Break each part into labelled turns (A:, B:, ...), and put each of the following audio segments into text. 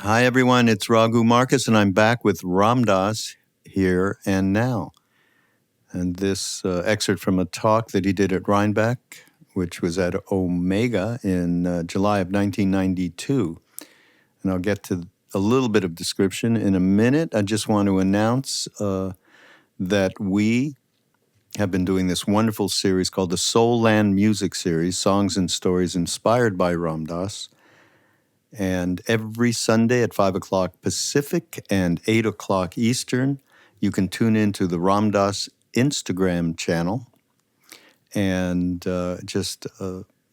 A: Hi, everyone. It's Raghu Markus, and I'm back with Ram Dass here and now. And this excerpt from a talk that he did at Rhinebeck, which was at Omega in July of 1992. And I'll get to a little bit of description in a minute. I just want to announce that we have been doing this wonderful series called the Soul Land Music Series, Songs and Stories Inspired by Ram Dass. And every Sunday at 5 o'clock Pacific and 8 o'clock Eastern, you can tune into the Ram Dass Instagram channel. And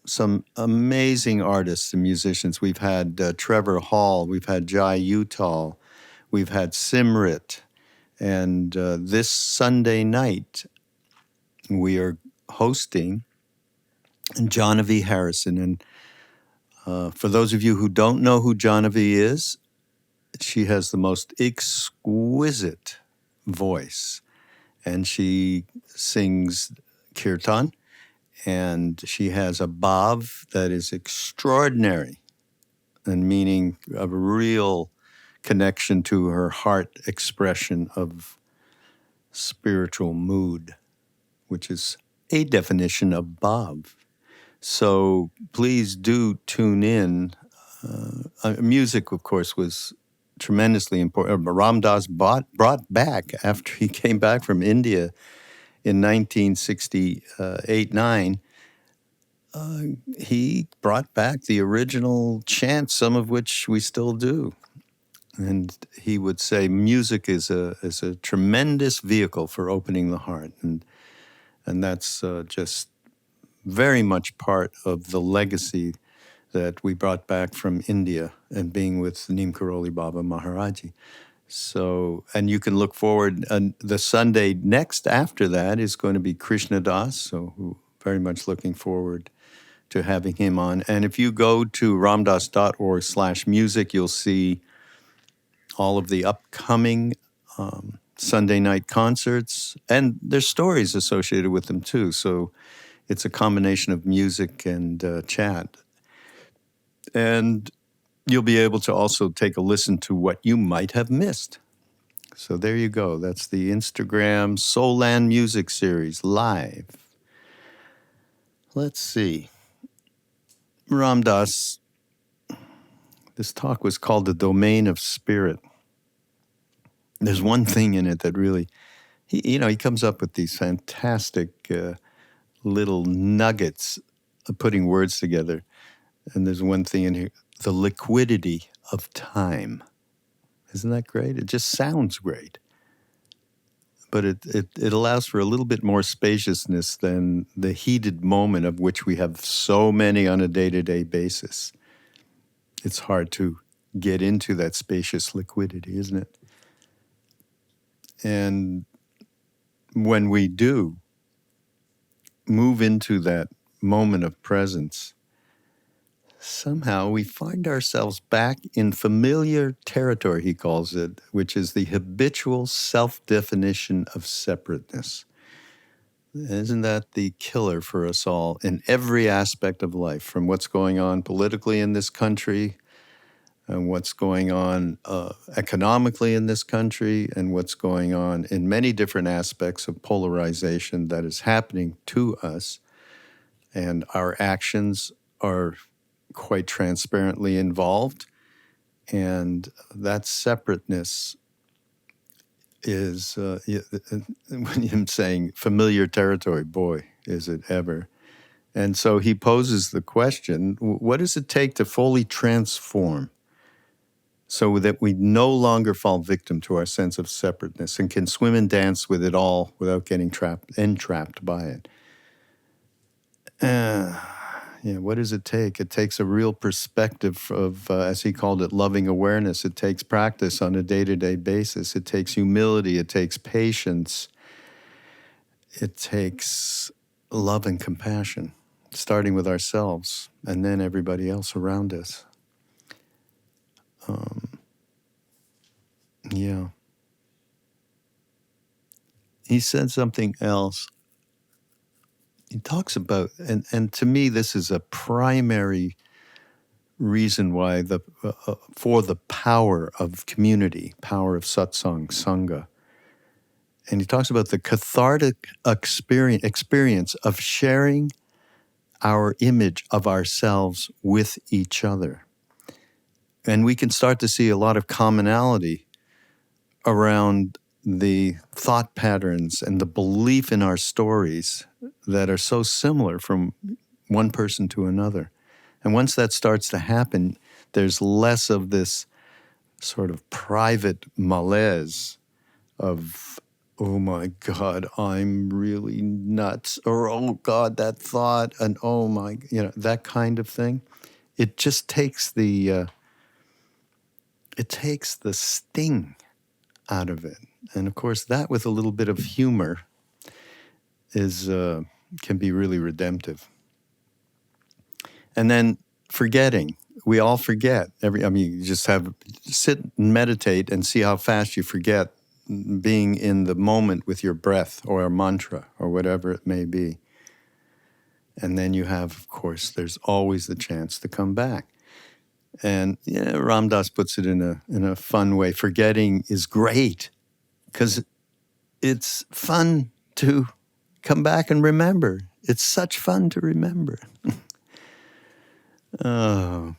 A: some amazing artists and musicians. We've had Trevor Hall, we've had Jai Uttal, we've had Simrit. And this Sunday night, we are hosting Jonavi Harrison. And for those of you who don't know who Jonavi is, she has the most exquisite voice, and she sings kirtan, and she has a bhav that is extraordinary, and meaning a real connection to her heart expression of spiritual mood, which is a definition of bhav. So please do tune in. Music, of course, was tremendously important. Ram Dass brought back, after he came back from India in 1968-9, he brought back the original chants, some of which we still do. And he would say music is a tremendous vehicle for opening the heart. And that's just very much part of the legacy that we brought back from India and being with Neem Karoli Baba Maharaji. So, and you can look forward, and the Sunday next after that is going to be Krishna Das, so very much looking forward to having him on. And if you go to ramdas.org/music, you'll see all of the upcoming Sunday night concerts, and there's stories associated with them too. So it's a combination of music and chat. And you'll be able to also take a listen to what you might have missed. So there you go. That's the Instagram Soul Land Music Series live. Let's see. Ram Dass, this talk was called The Domain of Spirit. There's one thing in it that really, he comes up with these fantastic little nuggets of putting words together. And there's one thing in here, the liquidity of time. Isn't that great? It just sounds great. But it allows for a little bit more spaciousness than the heated moment of which we have so many on a day-to-day basis. It's hard to get into that spacious liquidity, isn't it? And when we do move into that moment of presence, somehow we find ourselves back in familiar territory, he calls it, which is the habitual self-definition of separateness. Isn't that the killer for us all in every aspect of life, from what's going on politically in this country and what's going on economically in this country and what's going on in many different aspects of polarization that is happening to us, and our actions are quite transparently involved, and that separateness is, when I'm saying familiar territory, boy, is it ever. And so he poses the question, what does it take to fully transform so that we no longer fall victim to our sense of separateness and can swim and dance with it all without getting entrapped by it? What does it take? It takes a real perspective of, as he called it, loving awareness. It takes practice on a day-to-day basis. It takes humility. It takes patience. It takes love and compassion, starting with ourselves and then everybody else around us. He said something else. He talks about, and to me, this is a primary reason why for the power of community, power of satsang, sangha. And he talks about the cathartic experience of sharing our image of ourselves with each other. And we can start to see a lot of commonality around the thought patterns and the belief in our stories that are so similar from one person to another. And once that starts to happen, there's less of this sort of private malaise of, oh my God, I'm really nuts, or oh God, that thought, and oh my, that kind of thing. It just takes the sting out of it. And of course, that with a little bit of humor is can be really redemptive. And then forgetting. We all forget. You just sit and meditate and see how fast you forget being in the moment with your breath or a mantra or whatever it may be. And then you have, of course, there's always the chance to come back. And Ram Dass puts it in a fun way. Forgetting is great because it's fun to come back and remember. It's such fun to remember. Oh.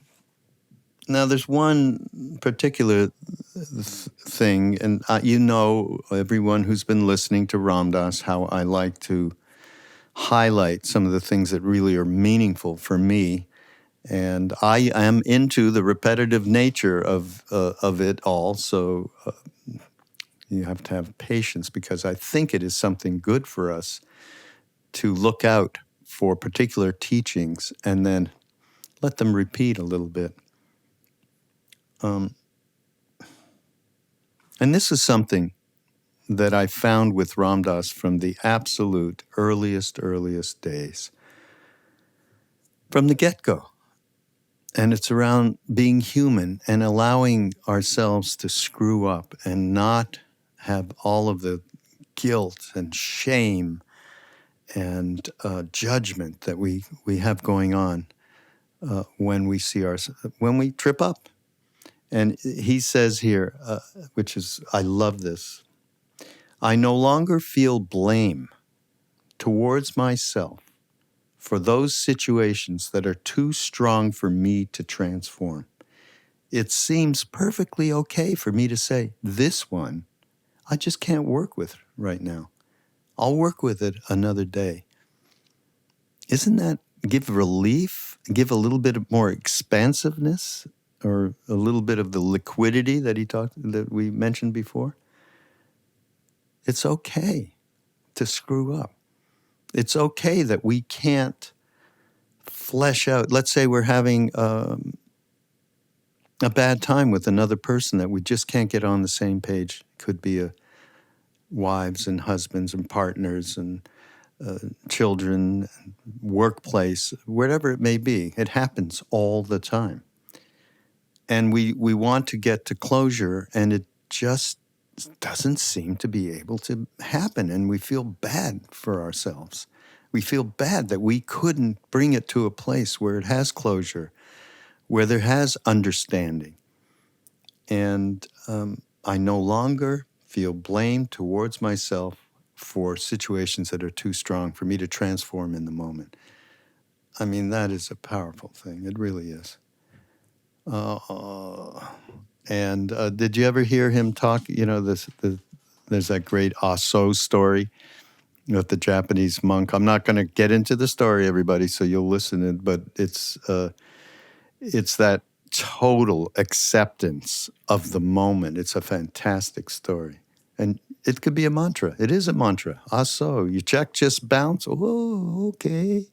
A: Now, there's one particular thing, and everyone who's been listening to Ram Dass, how I like to highlight some of the things that really are meaningful for me. And I am into the repetitive nature of it all, so you have to have patience because I think it is something good for us to look out for particular teachings and then let them repeat a little bit. And this is something that I found with Ram Dass from the absolute earliest days, from the get-go. And it's around being human and allowing ourselves to screw up and not have all of the guilt and shame and judgment that we have going on when we trip up. And he says here, I love this, I no longer feel blame towards myself for those situations that are too strong for me to transform. It seems perfectly okay for me to say, this one, I just can't work with right now. I'll work with it another day. Isn't that give relief, give a little bit more expansiveness, or a little bit of the liquidity that we mentioned before? It's okay to screw up. It's okay that we can't flesh out. Let's say we're having a bad time with another person that we just can't get on the same page. Could be wives and husbands and partners and children, workplace, whatever it may be. It happens all the time. And we want to get to closure, and it just doesn't seem to be able to happen, and we feel bad for ourselves. We feel bad that we couldn't bring it to a place where it has closure, where there has understanding. And I no longer feel blame towards myself for situations that are too strong for me to transform in the moment. I mean, that is a powerful thing. It really is. And did you ever hear him talk? There's that great Aso story with the Japanese monk. I'm not going to get into the story, everybody, so you'll listen. But it's that total acceptance of the moment. It's a fantastic story, and it could be a mantra. It is a mantra. Aso, you check, just bounce. Oh, okay.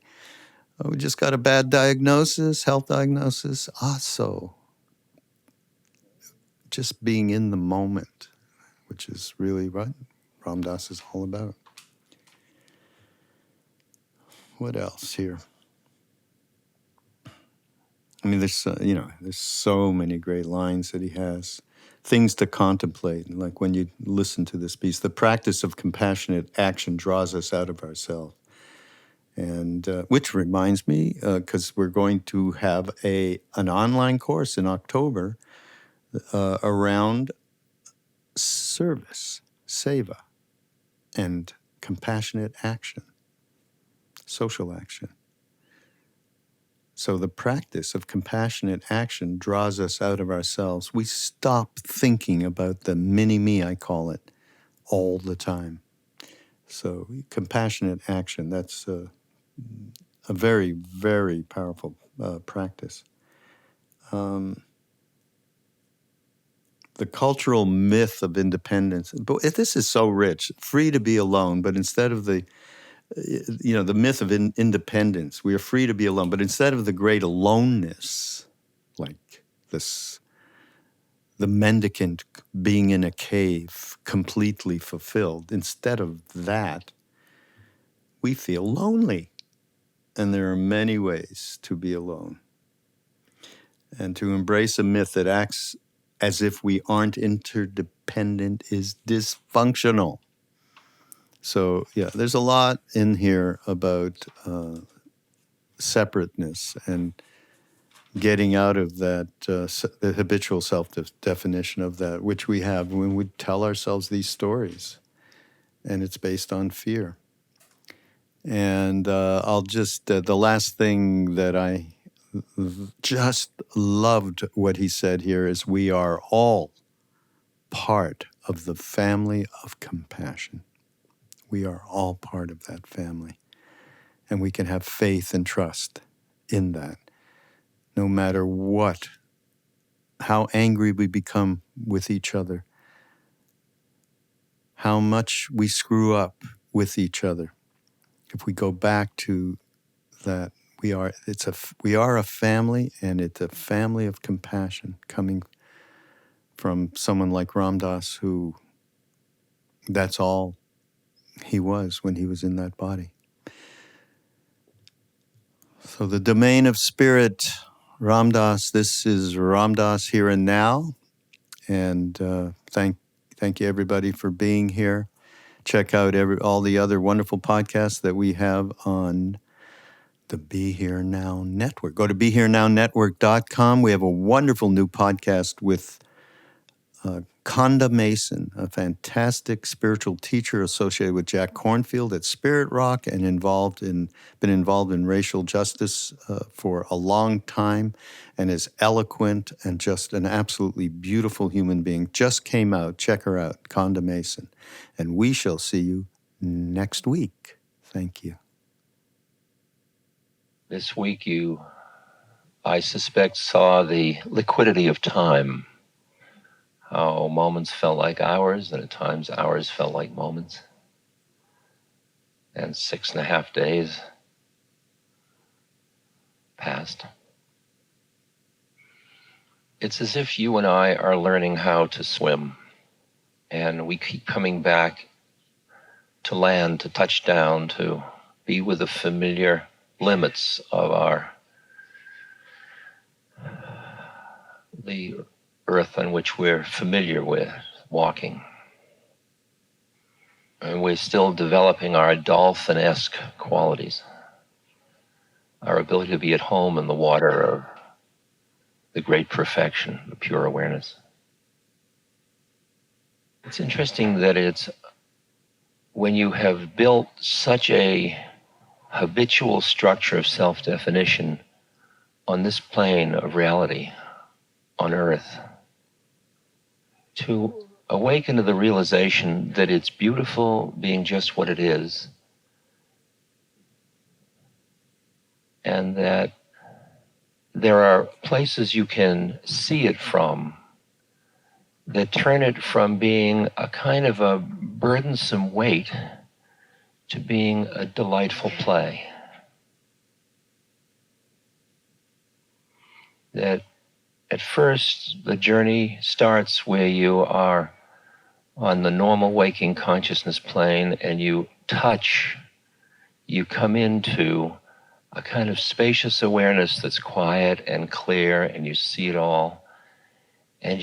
A: Oh, we just got a bad diagnosis, health diagnosis. Aso. Just being in the moment, which is really what Ram Dass is all about. What else here? I mean, there's so many great lines that he has. Things to contemplate, like when you listen to this piece, the practice of compassionate action draws us out of ourselves. And which reminds me, because we're going to have an online course in October around service, seva, and compassionate action, social action. So the practice of compassionate action draws us out of ourselves. We stop thinking about the mini-me, I call it, all the time. So compassionate action, that's a very, very powerful practice. The cultural myth of independence, but this is so rich, free to be alone, but instead of the myth of independence, we are free to be alone, but instead of the great aloneness, like this, the mendicant being in a cave, completely fulfilled, instead of that, we feel lonely. And there are many ways to be alone. And to embrace a myth that acts as if we aren't interdependent is dysfunctional. So, yeah, there's a lot in here about separateness and getting out of that, the habitual self-definition of that, which we have when we tell ourselves these stories. And it's based on fear. And I'll just, the last thing that I just loved what he said here is we are all part of the family of compassion. We are all part of that family. And we can have faith and trust in that, no matter what, how angry we become with each other, how much we screw up with each other. If we go back to that, we are a family, and it's a family of compassion coming from someone like Ram Dass, who that's all he was when he was in that body. So the domain of spirit, Ram Dass, this is Ram Dass here and now. And thank you everybody for being here. Check out all the other wonderful podcasts that we have on the Be Here Now Network. Go to BeHereNowNetwork.com. We have a wonderful new podcast with Conda Mason, a fantastic spiritual teacher associated with Jack Kornfield at Spirit Rock and been involved in racial justice for a long time, and is eloquent and just an absolutely beautiful human being. Just came out. Check her out, Conda Mason. And we shall see you next week. Thank you.
B: This week you, I suspect, saw the liquidity of time. How moments felt like hours, and at times hours felt like moments. And 6.5 days passed. It's as if you and I are learning how to swim, and we keep coming back to land, to touch down, to be with the familiar limits of the earth on which we're familiar with walking. And we're still developing our dolphin-esque qualities, our ability to be at home in the water of the great perfection, the pure awareness. It's interesting that it's when you have built such a habitual structure of self-definition on this plane of reality, on earth, to awaken to the realization that it's beautiful being just what it is, and that there are places you can see it from that turn it from being a kind of a burdensome weight to being a delightful play. That at first the journey starts where you are on the normal waking consciousness plane, and you come into a kind of spacious awareness that's quiet and clear, and you see it all. And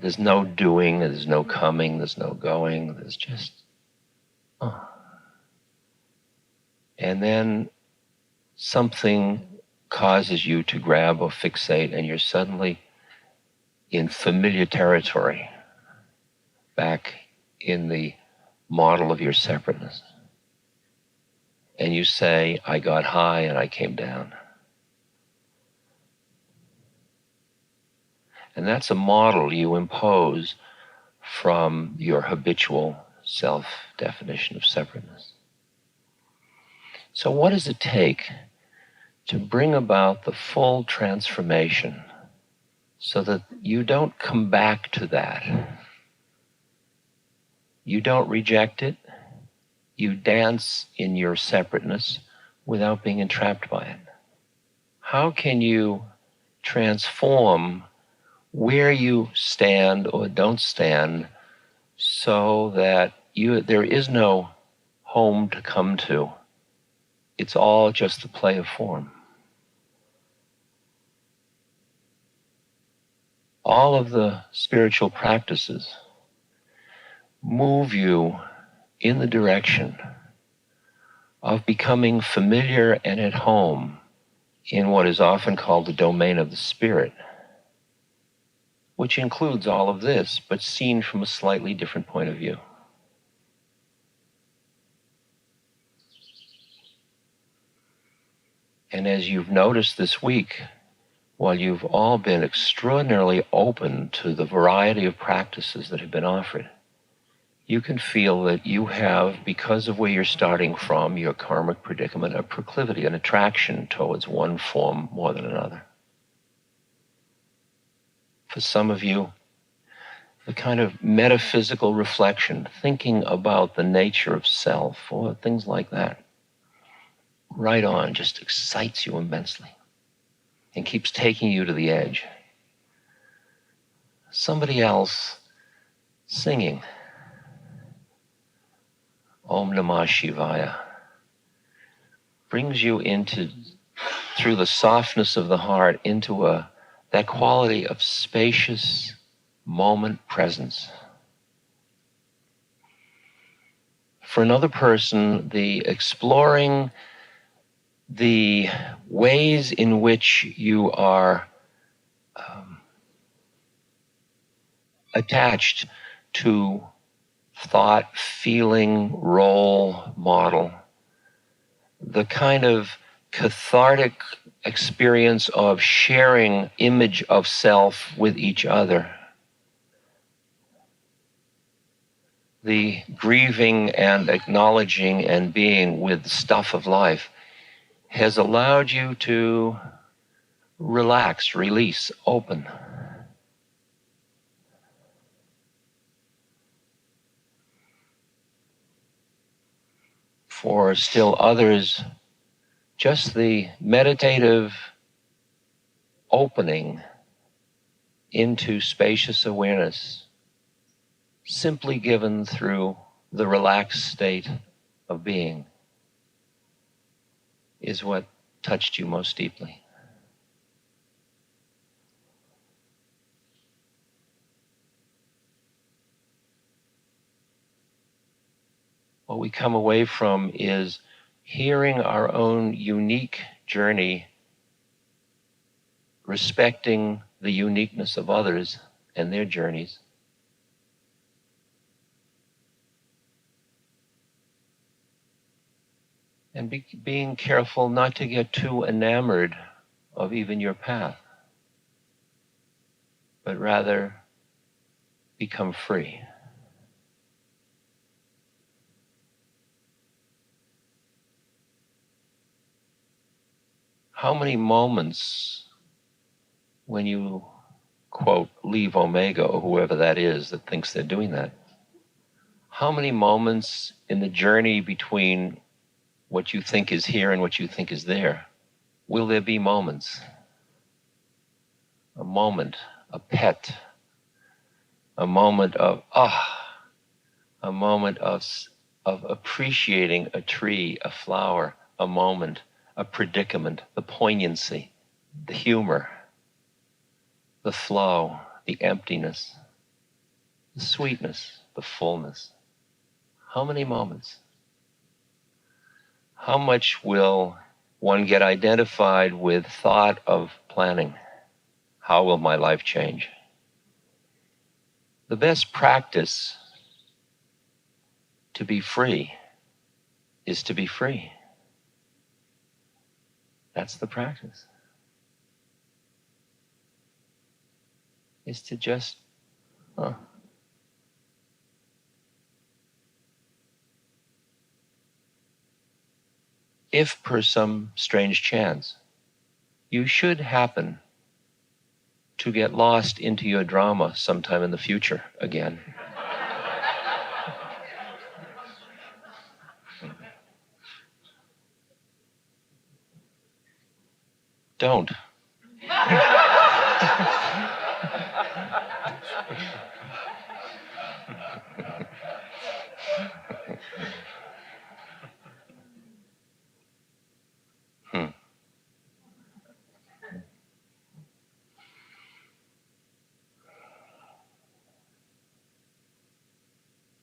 B: there's no doing, there's no coming, there's no going, there's just, And then something causes you to grab or fixate, and you're suddenly in familiar territory, back in the model of your separateness. And you say, I got high and I came down. And that's a model you impose from your habitual self-definition of separateness. So what does it take to bring about the full transformation so that you don't come back to that? You don't reject it. You dance in your separateness without being entrapped by it. How can you transform where you stand or don't stand so that there is no home to come to? It's all just the play of form. All of the spiritual practices move you in the direction of becoming familiar and at home in what is often called the domain of the spirit, which includes all of this, but seen from a slightly different point of view. And as you've noticed this week, while you've all been extraordinarily open to the variety of practices that have been offered, you can feel that you have, because of where you're starting from, your karmic predicament, a proclivity, an attraction towards one form more than another. For some of you, the kind of metaphysical reflection, thinking about the nature of self or things like that, right on, just excites you immensely and keeps taking you to the edge. Somebody else singing Om Namah Shivaya brings you into, through the softness of the heart, into that quality of spacious moment presence. For another person, the exploring the ways in which you are attached to thought, feeling, role, model, the kind of cathartic experience of sharing image of self with each other, the grieving and acknowledging and being with the stuff of life, has allowed you to relax, release, open. For still others, just the meditative opening into spacious awareness, simply given through the relaxed state of being, is what touched you most deeply. What we come away from is hearing our own unique journey, respecting the uniqueness of others and their journeys, and being careful not to get too enamored of even your path, but rather become free. How many moments when you, quote, leave Omega, or whoever that is that thinks they're doing that, how many moments in the journey between what you think is here and what you think is there, will there be moments? A moment, a pet, a moment of a moment of appreciating a tree, a flower, a moment, a predicament, the poignancy, the humor, the flow, the emptiness, the sweetness, the fullness. How many moments? How much will one get identified with thought of planning. How will my life change? The best practice to be free is to be free. That's the practice. Is to just, if per some strange chance, you should happen to get lost into your drama sometime in the future again. Don't.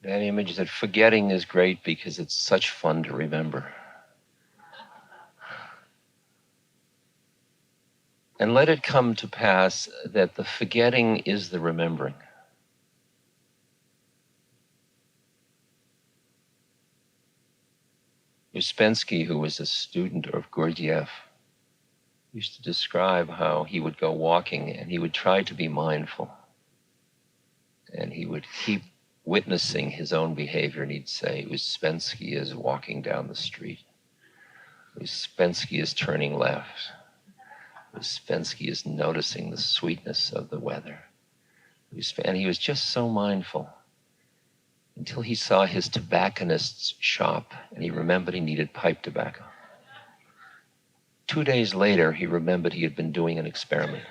B: That image that forgetting is great because it's such fun to remember. And let it come to pass that the forgetting is the remembering. Uspensky, who was a student of Gurdjieff, used to describe how he would go walking and he would try to be mindful. And he would keep witnessing his own behavior, and he'd say, Uspensky is walking down the street. Uspensky is turning left. Uspensky is noticing the sweetness of the weather. And he was just so mindful until he saw his tobacconist's shop, and he remembered he needed pipe tobacco. 2 days later, he remembered he had been doing an experiment.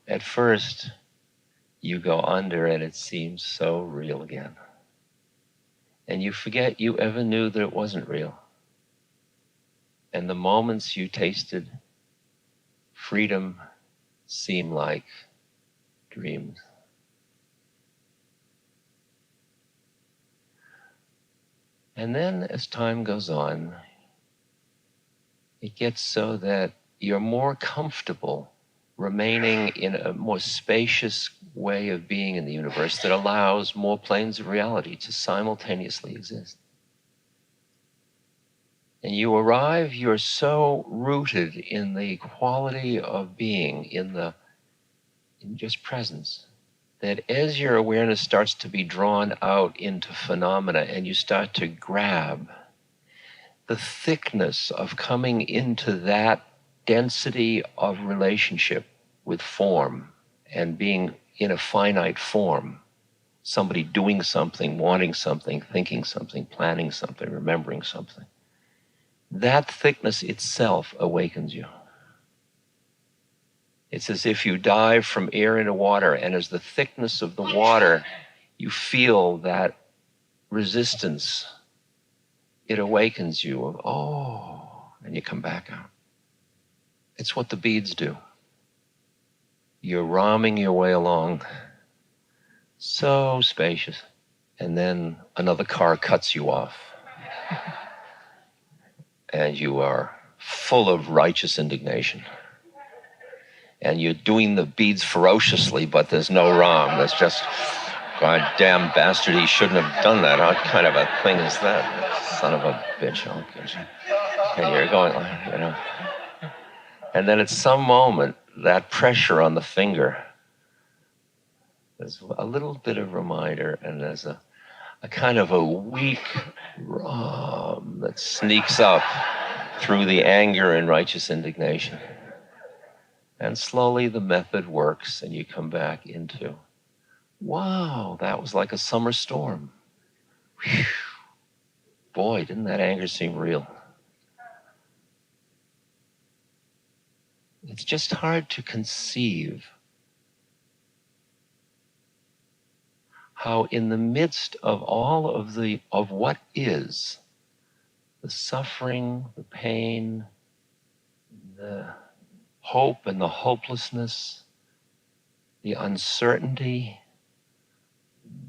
B: At first, you go under and it seems so real again. And you forget you ever knew that it wasn't real. And the moments you tasted freedom seem like dreams. And then as time goes on, it gets so that you're more comfortable remaining in a more spacious way of being in the universe that allows more planes of reality to simultaneously exist. And you arrive, you're so rooted in the quality of being, in just presence, that as your awareness starts to be drawn out into phenomena and you start to grab the thickness of coming into that density of relationship with form and being in a finite form, somebody doing something, wanting something, thinking something, planning something, remembering something. That thickness itself awakens you. It's as if you dive from air into water, and as the thickness of the water, you feel that resistance. It awakens you of, and you come back out. It's what the beads do. You're ramming your way along, so spacious, and then another car cuts you off. And you are full of righteous indignation. And you're doing the beads ferociously, but there's no ram. There's just, goddamn bastard, he shouldn't have done that. What kind of a thing is that? Son of a bitch. And you're going, And then at some moment, that pressure on the finger, there's a little bit of reminder, and there's a kind of a weak ram that sneaks up through the anger and righteous indignation. And slowly the method works, and you come back into, wow, that was like a summer storm. Whew. Boy, didn't that anger seem real. It's just hard to conceive how in the midst of all of what is, the suffering, the pain, the hope and the hopelessness, the uncertainty,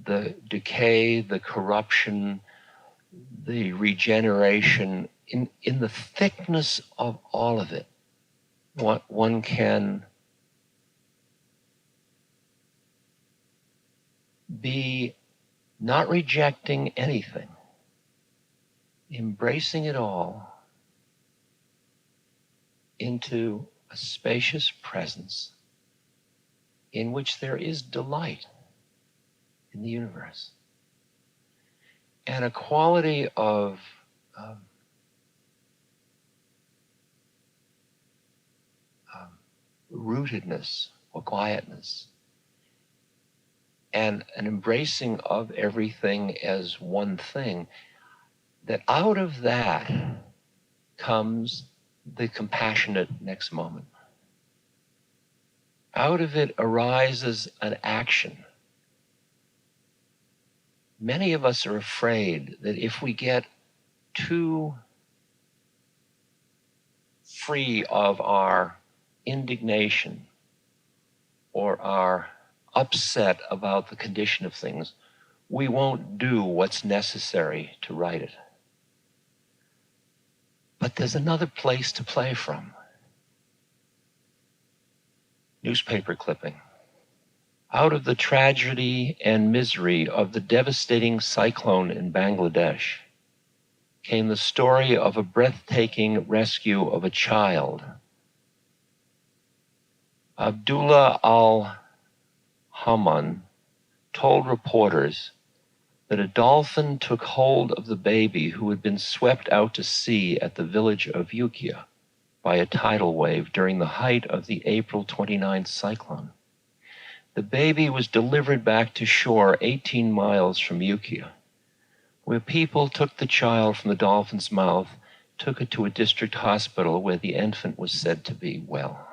B: the decay, the corruption, the regeneration, in the thickness of all of it, one can be not rejecting anything, embracing it all into a spacious presence in which there is delight in the universe and a quality of rootedness or quietness and an embracing of everything as one thing, that out of that comes the compassionate next moment. Out of it arises an action. Many of us are afraid that if we get too free of our indignation or our upset about the condition of things, we won't do what's necessary to right it. But there's another place to play from. Newspaper clipping. Out of the tragedy and misery of the devastating cyclone in Bangladesh came the story of a breathtaking rescue of a child. Abdullah al-Haman told reporters that a dolphin took hold of the baby who had been swept out to sea at the village of Ukiah by a tidal wave during the height of the April 29th cyclone. The baby was delivered back to shore 18 miles from Ukiah, where people took the child from the dolphin's mouth, took it to a district hospital where the infant was said to be well.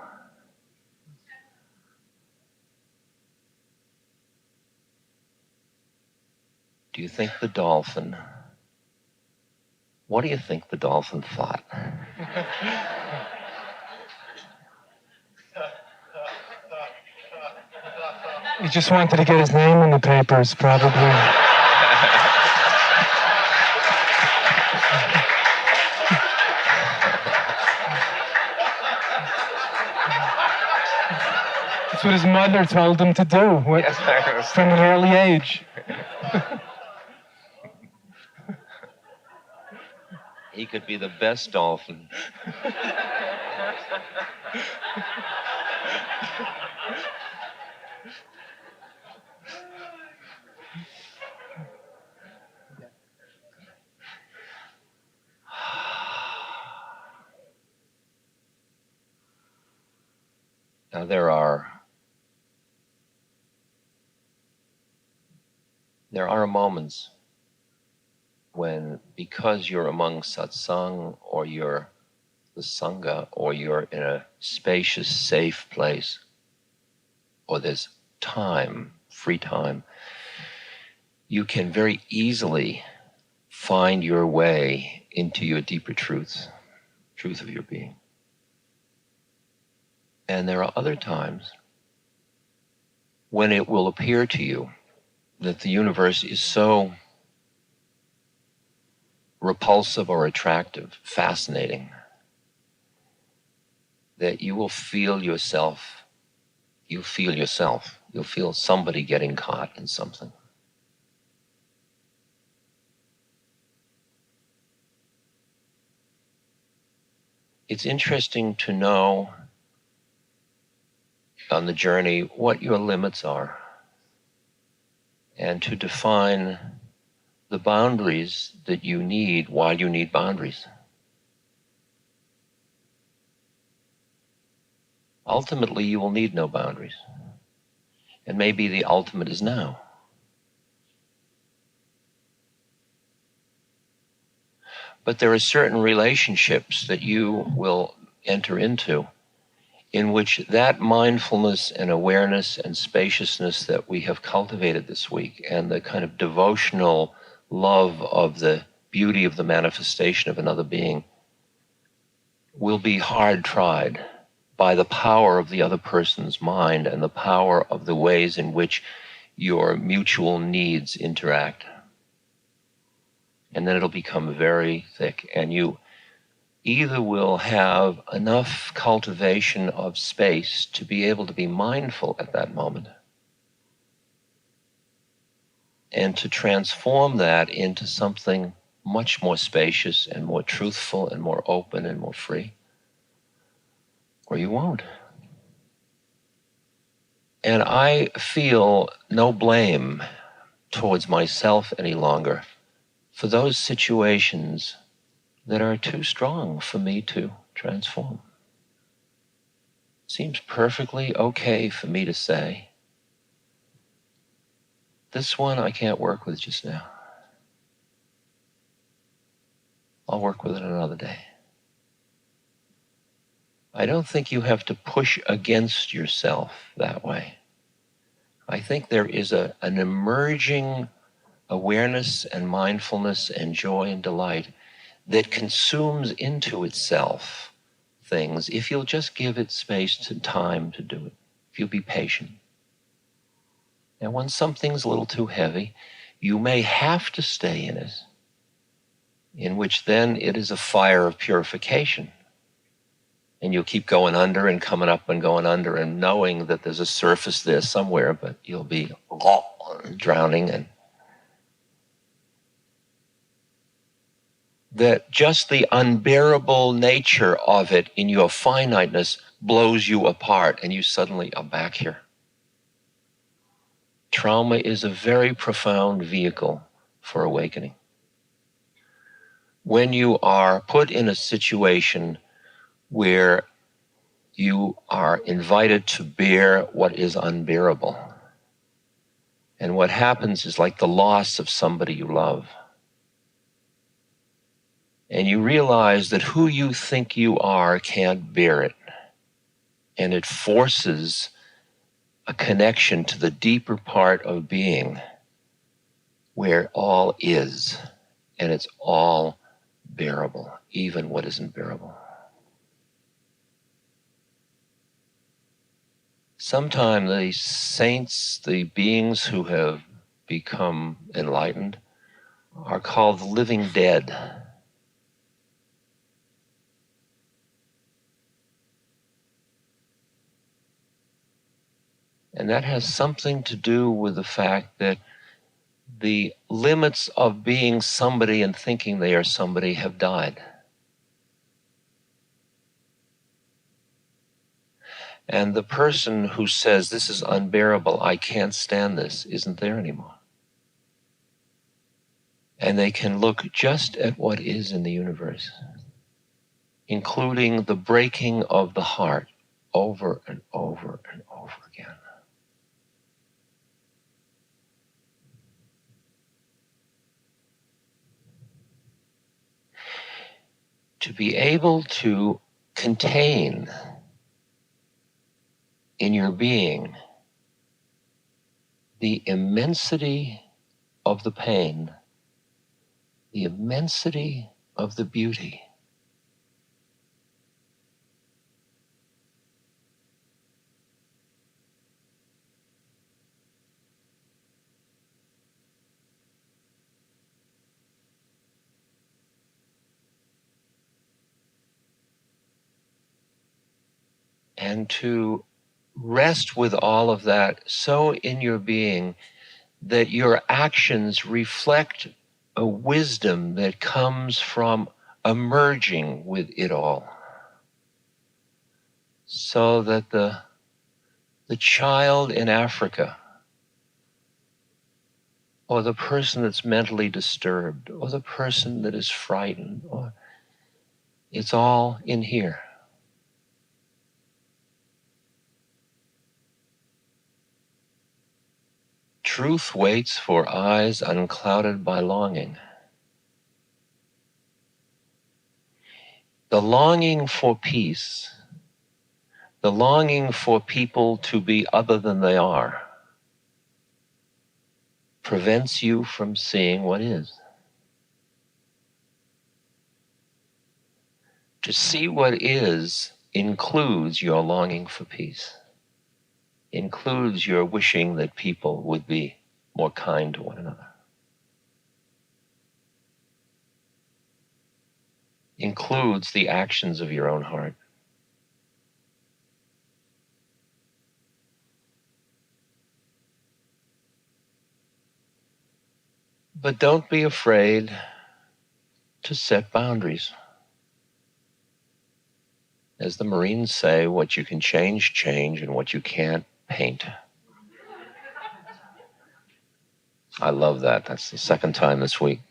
B: Do you think the dolphin, what do you think the dolphin thought?
C: He just wanted to get his name in the papers, probably. That's what his mother told him to do from an early age.
B: He could be the best dolphin. Now there are moments when, because you're among satsang, or you're the sangha, or you're in a spacious, safe place, or there's time, free time, you can very easily find your way into your deeper truth of your being. And there are other times when it will appear to you that the universe is so repulsive or attractive, fascinating, that you will feel yourself, you'll feel somebody getting caught in something. It's interesting to know on the journey what your limits are, and to define the boundaries that you need while you need boundaries. Ultimately, you will need no boundaries. And maybe the ultimate is now. But there are certain relationships that you will enter into in which that mindfulness and awareness and spaciousness that we have cultivated this week, and the kind of devotional love of the beauty of the manifestation of another being, will be hard tried by the power of the other person's mind and the power of the ways in which your mutual needs interact. And then it'll become very thick, and you either will have enough cultivation of space to be able to be mindful at that moment and to transform that into something much more spacious and more truthful and more open and more free, or you won't. And I feel no blame towards myself any longer for those situations that are too strong for me to transform. Seems perfectly okay for me to say, this one I can't work with just now. I'll work with it another day. I don't think you have to push against yourself that way. I think there is an emerging awareness and mindfulness and joy and delight that consumes into itself things if you'll just give it space and time to do it, if you'll be patient. And when something's a little too heavy, you may have to stay in it, in which then it is a fire of purification. And you'll keep going under and coming up and going under and knowing that there's a surface there somewhere, but you'll be drowning. And that just the unbearable nature of it in your finiteness blows you apart and you suddenly are back here. Trauma is a very profound vehicle for awakening. When you are put in a situation where you are invited to bear what is unbearable, and what happens is like the loss of somebody you love, and you realize that who you think you are can't bear it, and it forces a connection to the deeper part of being where all is, and it's all bearable, even what isn't bearable. Sometimes the saints, the beings who have become enlightened, are called the living dead. And that has something to do with the fact that the limits of being somebody and thinking they are somebody have died. And the person who says, this is unbearable, I can't stand this, isn't there anymore. And they can look just at what is in the universe, including the breaking of the heart over and over and over again. To be able to contain in your being the immensity of the pain, the immensity of the beauty, and to rest with all of that so in your being that your actions reflect a wisdom that comes from emerging with it all. So that the child in Africa, or the person that's mentally disturbed, or the person that is frightened, or it's all in here. Truth waits for eyes unclouded by longing. The longing for peace, the longing for people to be other than they are, prevents you from seeing what is. To see what is includes your longing for peace, includes your wishing that people would be more kind to one another. Includes the actions of your own heart. But don't be afraid to set boundaries. As the Marines say, what you can change, change, and what you can't, paint. I love that. That's the second time this week.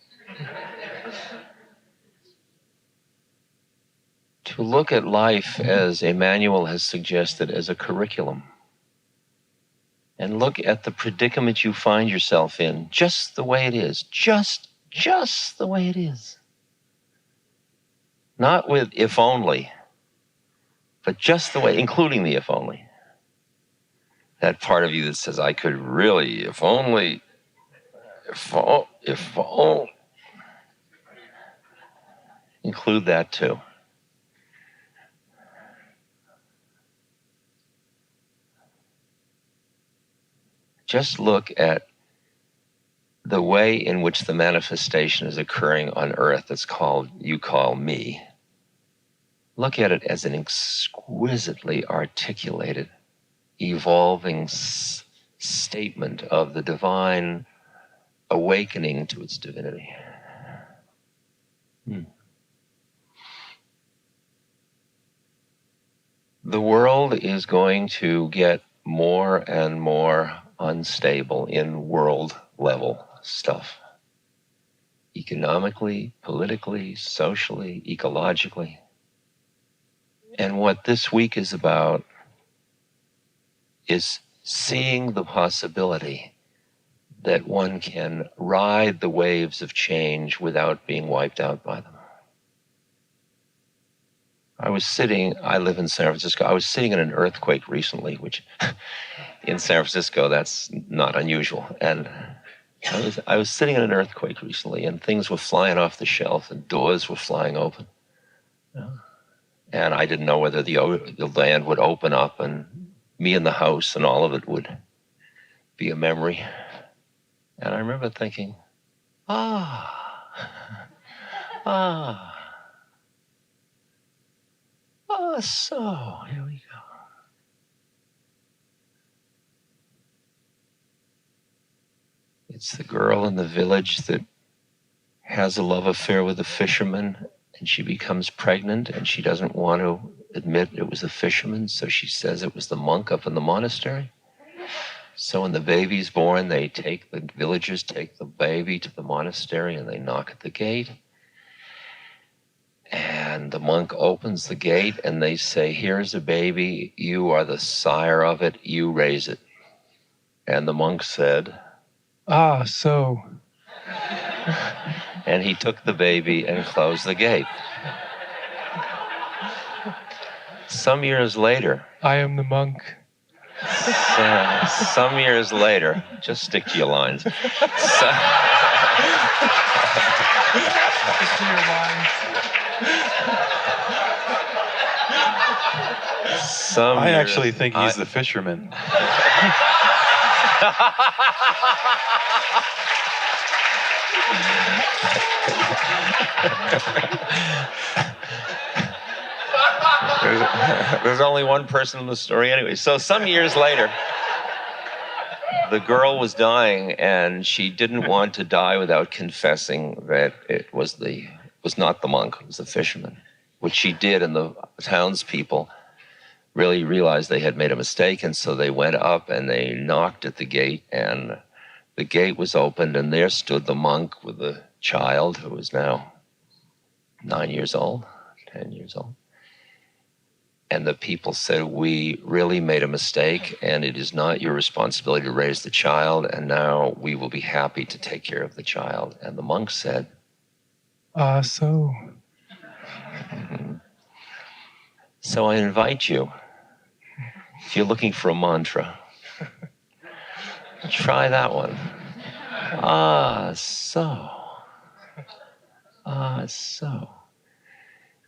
B: To look at life, as Emmanuel has suggested, as a curriculum. And look at the predicament you find yourself in, just the way it is. Just the way it is. Not with if only, but just the way, including the if only. That part of you that says, I could really, if only, if only. Include that too. Just look at the way in which the manifestation is occurring on earth that's called, you call me. Look at it as an exquisitely articulated, evolving statement of the divine awakening to its divinity. The world is going to get more and more unstable in world level stuff. Economically, politically, socially, ecologically. And what this week is about is seeing the possibility that one can ride the waves of change without being wiped out by them. I live in San Francisco. I was sitting in an earthquake recently, which in San Francisco, that's not unusual. And I was sitting in an earthquake recently, and things were flying off the shelf, and doors were flying open. And I didn't know whether the land would open up, and me in the house, and all of it would be a memory. And I remember thinking, so here we go. It's the girl in the village that has a love affair with a fisherman, and she becomes pregnant, and she doesn't want to admit it was the fisherman, so she says it was the monk up in the monastery. So when the baby's born, the villagers take the baby to the monastery, and they knock at the gate. And the monk opens the gate, and they say, here's a baby, you are the sire of it, you raise it. And the monk said,
C: so.
B: And he took the baby and closed the gate. Some years later,
C: I am the monk.
B: Some years later, just stick to your lines.
C: Stick to your lines.
D: I actually think he's the fisherman.
B: There's only one person in the story anyway. So some years later, the girl was dying, and she didn't want to die without confessing that it was not the monk, it was the fisherman, which she did, and the townspeople really realized they had made a mistake, and so they went up and they knocked at the gate, and the gate was opened, and there stood the monk with the child, who was now 9 years old, 10 years old. And the people said, we really made a mistake, and it is not your responsibility to raise the child, and now we will be happy to take care of the child. And the monk said,
C: so.
B: So I invite you, if you're looking for a mantra, try that one. So. So.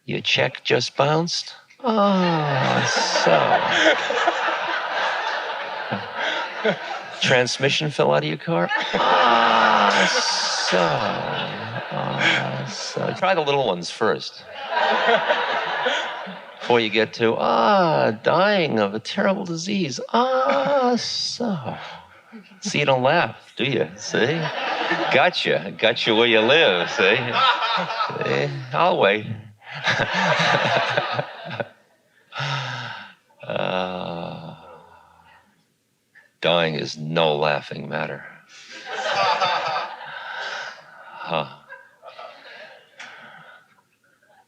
B: Your check just bounced? So. Transmission fell out of your car? So. Try the little ones first. Before you get to, dying of a terrible disease. So. See, you don't laugh, do you? See? Gotcha. Gotcha where you live, see? I'll wait. Dying is no laughing matter.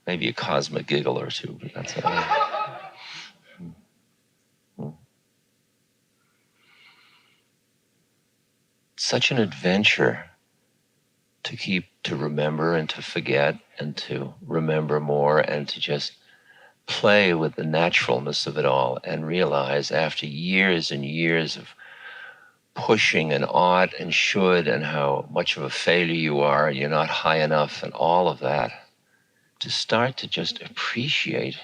B: Maybe a cosmic giggle or two, but that's all right. Such an adventure to remember and to forget and to remember more and to just play with the naturalness of it all and realize after years and years of pushing and ought and should and how much of a failure you are and you're not high enough and all of that, to start to just appreciate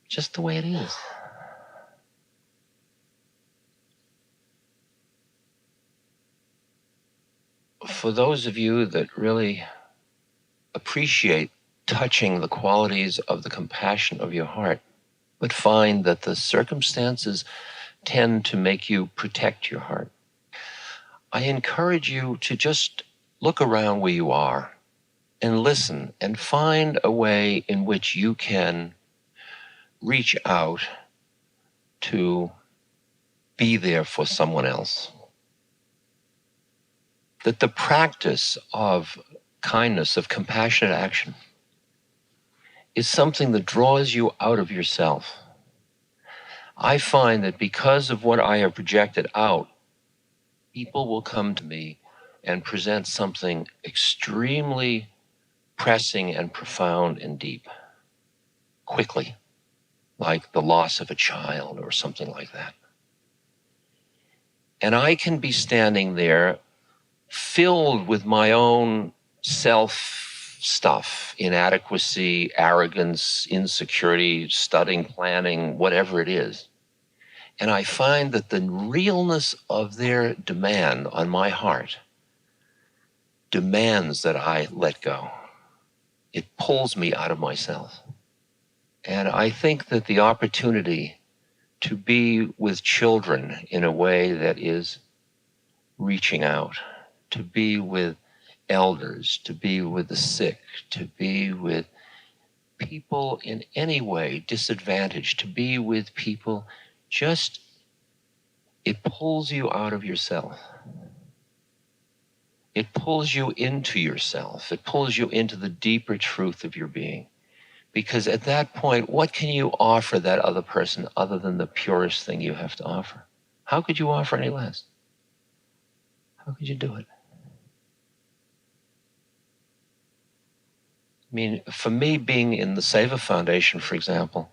B: just the way it is. For those of you that really appreciate touching the qualities of the compassion of your heart, but find that the circumstances tend to make you protect your heart, I encourage you to just look around where you are and listen and find a way in which you can reach out to be there for someone else. That the practice of kindness, of compassionate action, is something that draws you out of yourself. I find that because of what I have projected out, people will come to me and present something extremely pressing and profound and deep, quickly, like the loss of a child or something like that. And I can be standing there filled with my own self stuff, inadequacy, arrogance, insecurity, studying, planning, whatever it is. And I find that the realness of their demand on my heart demands that I let go. It pulls me out of myself. And I think that the opportunity to be with children in a way that is reaching out, to be with elders, to be with the sick, to be with people in any way disadvantaged, to be with people, just, it pulls you out of yourself. It pulls you into yourself. It pulls you into the deeper truth of your being. Because at that point, what can you offer that other person other than the purest thing you have to offer? How could you offer any less? How could you do it? I mean, for me, being in the Seva Foundation, for example,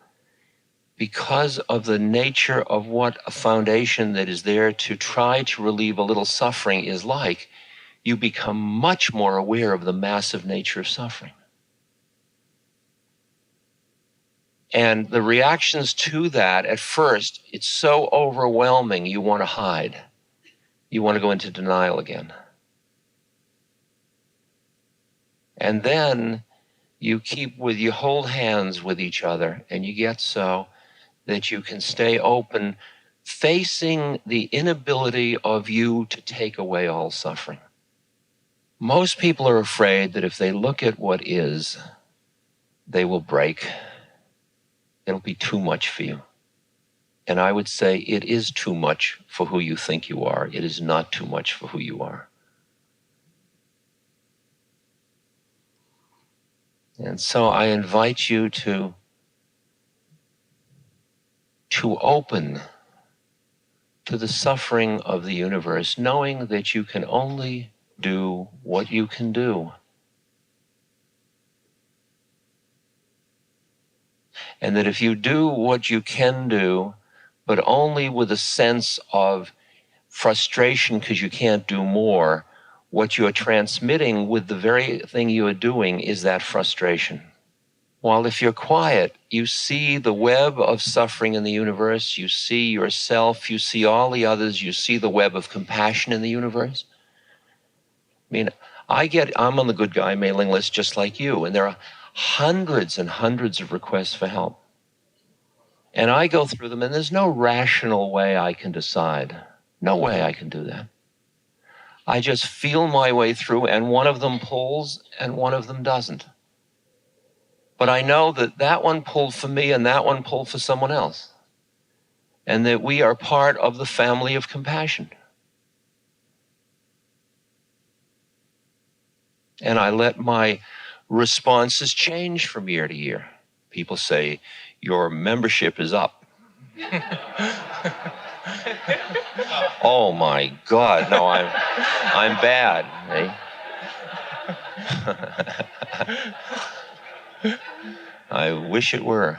B: because of the nature of what a foundation that is there to try to relieve a little suffering is like, you become much more aware of the massive nature of suffering. And the reactions to that, at first, it's so overwhelming, you want to hide. You want to go into denial again. And then you hold hands with each other, and you get so that you can stay open, facing the inability of you to take away all suffering. Most people are afraid that if they look at what is, they will break. It'll be too much for you. And I would say it is too much for who you think you are. It is not too much for who you are. And so I invite you to open to the suffering of the universe, knowing that you can only do what you can do. And that if you do what you can do, but only with a sense of frustration because you can't do more, what you are transmitting with the very thing you are doing is that frustration. While if you're quiet, you see the web of suffering in the universe, you see yourself, you see all the others, you see the web of compassion in the universe. I mean, I'm on the good guy mailing list just like you, and there are hundreds and hundreds of requests for help. And I go through them, and there's no rational way I can decide. No way I can do that. I just feel my way through, and one of them pulls and one of them doesn't. But I know that that one pulled for me and that one pulled for someone else. And that we are part of the family of compassion. And I let my responses change from year to year. People say, your membership is up. Oh my God, no, I'm bad. Eh? I wish it were.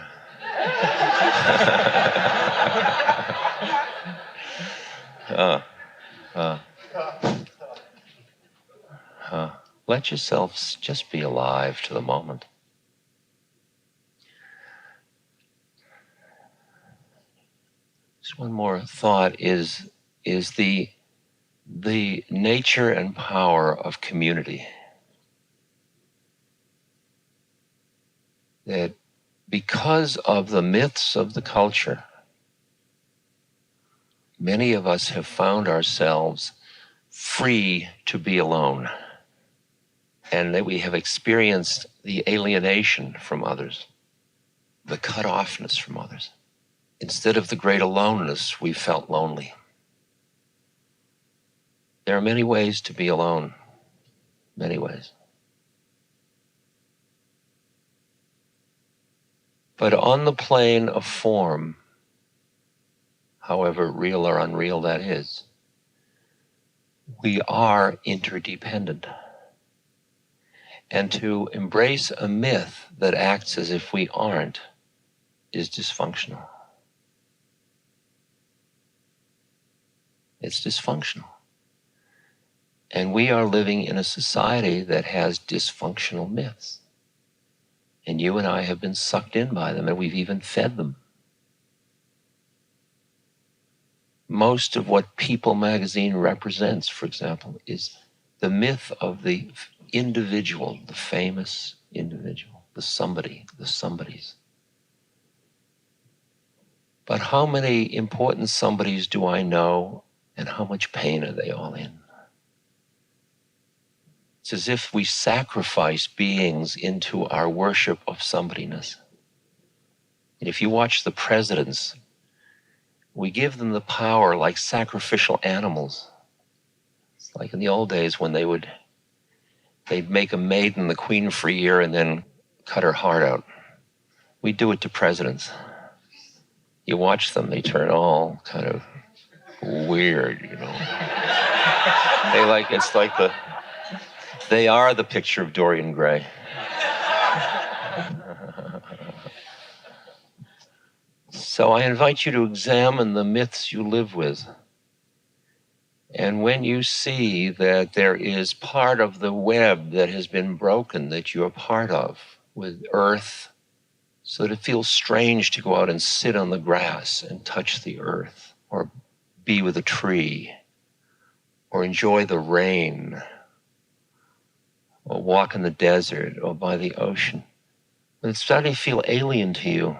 B: Let yourselves just be alive to the moment. Just one more thought is the nature and power of community. That because of the myths of the culture, many of us have found ourselves free to be alone, and that we have experienced the alienation from others, the cut-offness from others. Instead of the great aloneness, we felt lonely. There are many ways to be alone, many ways. But on the plane of form, however real or unreal that is, we are interdependent. And to embrace a myth that acts as if we aren't is dysfunctional. It's dysfunctional. And we are living in a society that has dysfunctional myths. And you and I have been sucked in by them, and we've even fed them. Most of what People magazine represents, for example, is the myth of the individual, the famous individual, the somebody, the somebodies. But how many important somebodies do I know, and how much pain are they all in? It's as if we sacrifice beings into our worship of somebodiness. And if you watch the presidents, we give them the power like sacrificial animals. It's like in the old days when they'd make a maiden the queen for a year and then cut her heart out. We do it to presidents. You watch them, they turn all kind of weird, you know. They are the picture of Dorian Gray. So I invite you to examine the myths you live with. And when you see that there is part of the web that has been broken that you're part of with earth, so that it feels strange to go out and sit on the grass and touch the earth, or be with a tree, or enjoy the rain, or walk in the desert, or by the ocean. When it's starting to feel alien to you,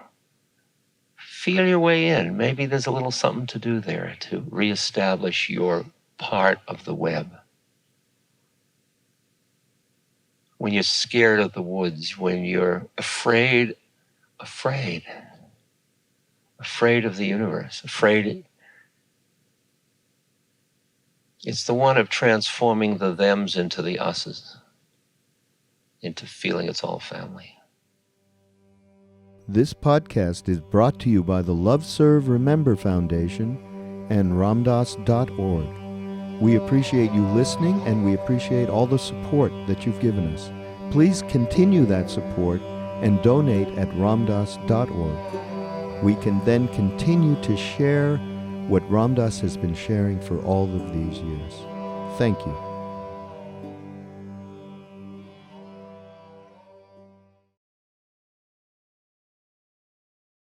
B: feel your way in. Maybe there's a little something to do there to reestablish your part of the web. When you're scared of the woods, when you're afraid of the universe, it's the one of transforming the thems into the us's, into feeling it's all family.
A: This podcast is brought to you by the Love Serve Remember Foundation and ramdas.org. We appreciate you listening, and we appreciate all the support that you've given us. Please continue that support and donate at ramdas.org. We can then continue to share what Ram Dass has been sharing for all of these years. Thank you.